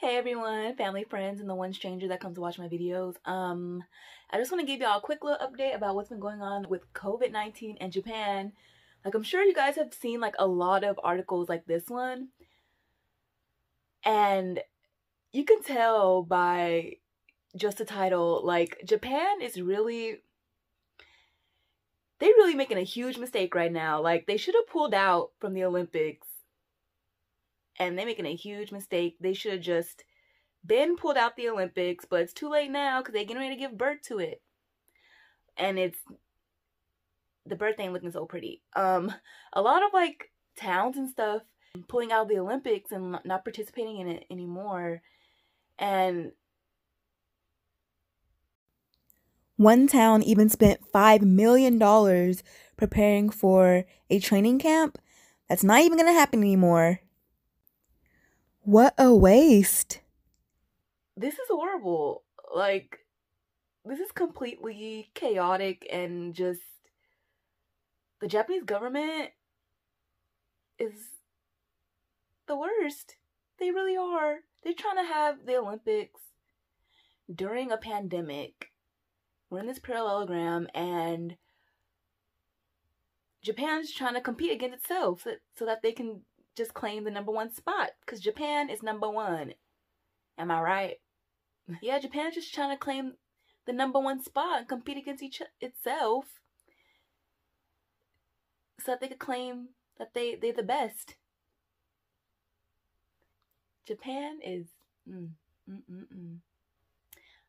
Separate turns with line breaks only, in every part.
Hey everyone, family, friends, and the one stranger that comes to watch my videos. I just want to give y'all a quick little update about what's been going on with COVID-19 in Japan. Like, I'm sure you guys have seen like a lot of articles like this one, and you can tell by just the title, like, Japan is really making a huge mistake right now. Like, they should have pulled out from the Olympics, and they're making a huge mistake. They should have just been pulled out the Olympics, but it's too late now because they're getting ready to give birth to it. And the birth ain't looking so pretty. A lot of like towns and stuff pulling out of the Olympics and not participating in it anymore. And one town even spent $5 million preparing for a training camp that's not even gonna happen anymore. What a waste. This is horrible. Like, this is completely chaotic, and just the Japanese government is the worst. They really are. They're trying to have the Olympics during a pandemic. We're in this parallelogram, and Japan's trying to compete against itself so that they can just claim the #1 spot, because Japan is #1. Am I right? Yeah, Japan's just trying to claim the #1 spot and compete against itself so that they could claim that they're the best. Japan is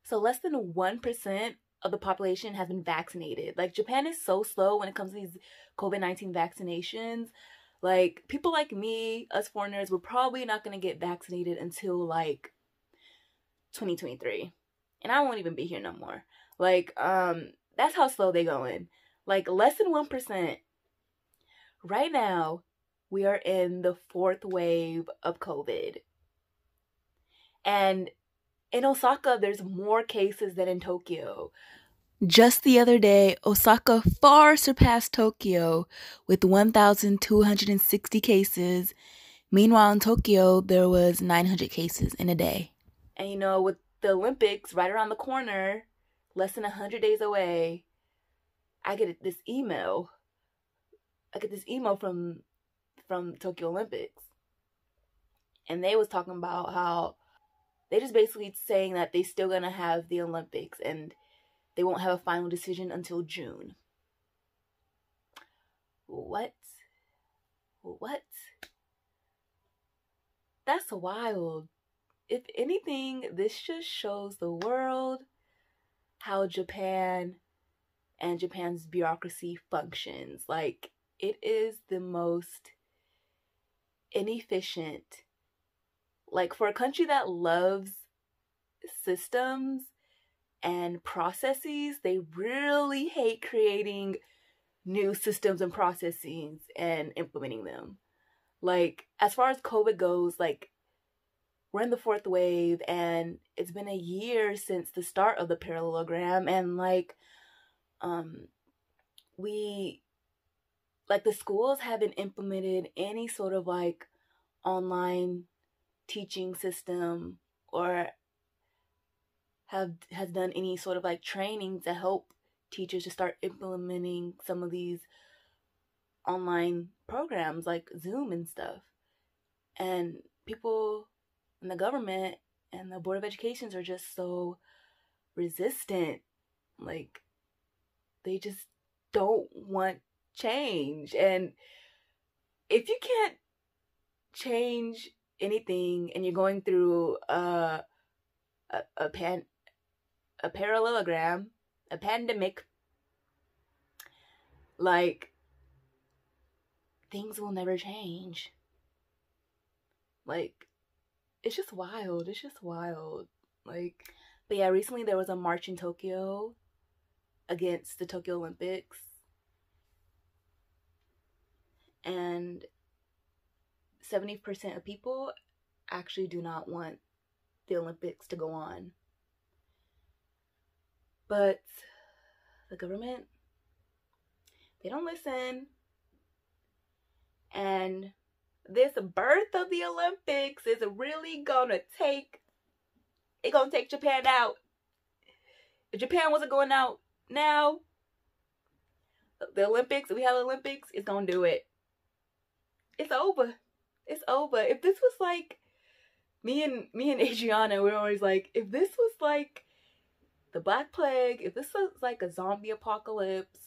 So less than 1% of the population has been vaccinated. Like, Japan is so slow when it comes to these COVID-19 vaccinations. Like, people like me, us foreigners, we're probably not going to get vaccinated until like 2023. And I won't even be here no more. Like, that's how slow they going. Like, less than 1%. Right now, we are in the 4th wave of COVID. And in Osaka, there's more cases than in Tokyo. Just the other day, Osaka far surpassed Tokyo with 1,260 cases. Meanwhile, in Tokyo, there was 900 cases in a day. And you know, with the Olympics right around the corner, less than 100 days away, I get this email from Tokyo Olympics. And they was talking about how they just basically saying that they still gonna have the Olympics and they won't have a final decision until June. What? That's wild. If anything, this just shows the world how Japan and Japan's bureaucracy functions. Like, it is the most inefficient. Like, for a country that loves systems and processes, they really hate creating new systems and processes and implementing them. Like, as far as COVID goes, like, we're in the 4th wave, and it's been a year since the start of the parallelogram, and like, the schools haven't implemented any sort of like online teaching system or has done any sort of like training to help teachers to start implementing some of these online programs like Zoom and stuff. And people in the government and the Board of Educations are just so resistant. Like, they just don't want change. And if you can't change anything and you're going through a parallelogram, a pandemic, like, things will never change. Like, it's just wild. Like, but yeah, recently there was a march in Tokyo against the Tokyo Olympics, and 70% of people actually do not want the Olympics to go on. But the government, they don't listen. And this birth of the Olympics is really gonna take It gonna take Japan out. If Japan wasn't going out now, the Olympics, if we have the Olympics, it's gonna do it. It's over. It's over. If this was like me and Adriana, we're always like, if this was like the Black Plague, if this was like a zombie apocalypse,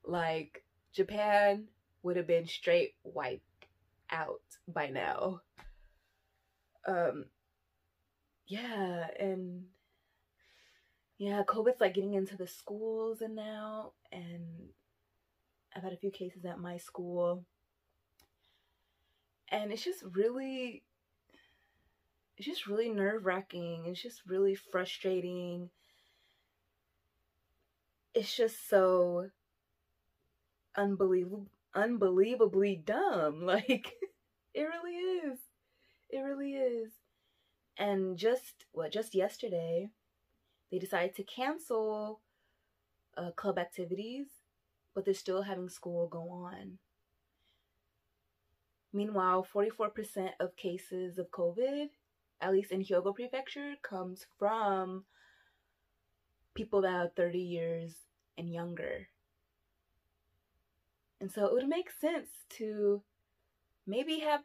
like Japan would have been straight wiped out by now. Yeah, and yeah, COVID's like getting into the schools and now, and I've had a few cases at my school, and it's just really nerve-wracking. It's just really frustrating. It's just so unbelievably dumb. Like, it really is. It really is. And just yesterday, they decided to cancel club activities, but they're still having school go on. Meanwhile, 44% of cases of COVID, at least in Hyogo Prefecture, comes from people that are 30 years and younger. And so it would make sense to maybe have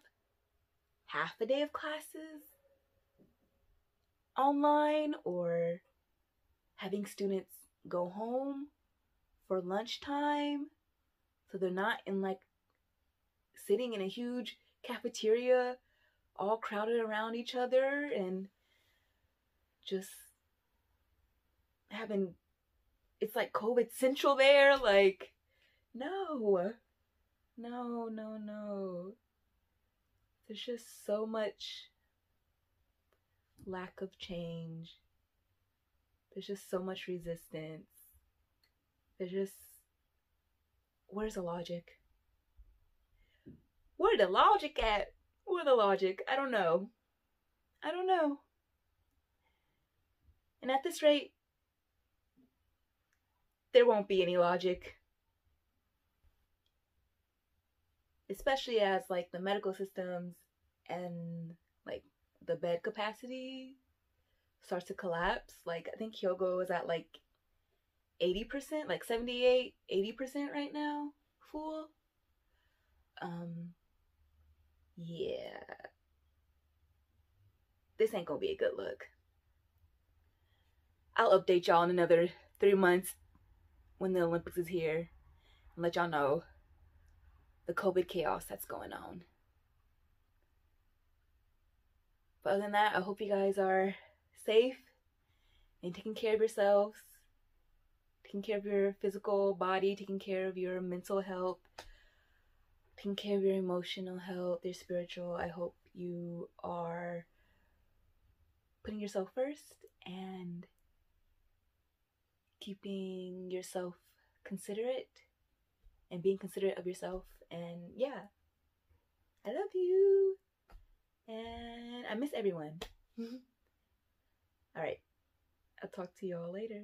half a day of classes online, or having students go home for lunchtime so they're not in like sitting in a huge cafeteria all crowded around each other and just having, it's like COVID central there. Like, no. There's just so much lack of change. There's just so much resistance. There's just, where's the logic? Where's the logic at? Where's the logic? I don't know. And at this rate, there won't be any logic. Especially as like the medical systems and like the bed capacity starts to collapse. Like, I think Hyogo is at like 80%, like 78, 80% right now, full. Yeah. This ain't gonna be a good look. I'll update y'all in another 3 months when the Olympics is here and let y'all know the COVID chaos that's going on. But other than that, I hope you guys are safe and taking care of yourselves, taking care of your physical body, taking care of your mental health, taking care of your emotional health, your spiritual. I hope you are putting yourself first and keeping yourself considerate and being considerate of yourself. And yeah, I love you and I miss everyone. All right, I'll talk to y'all later.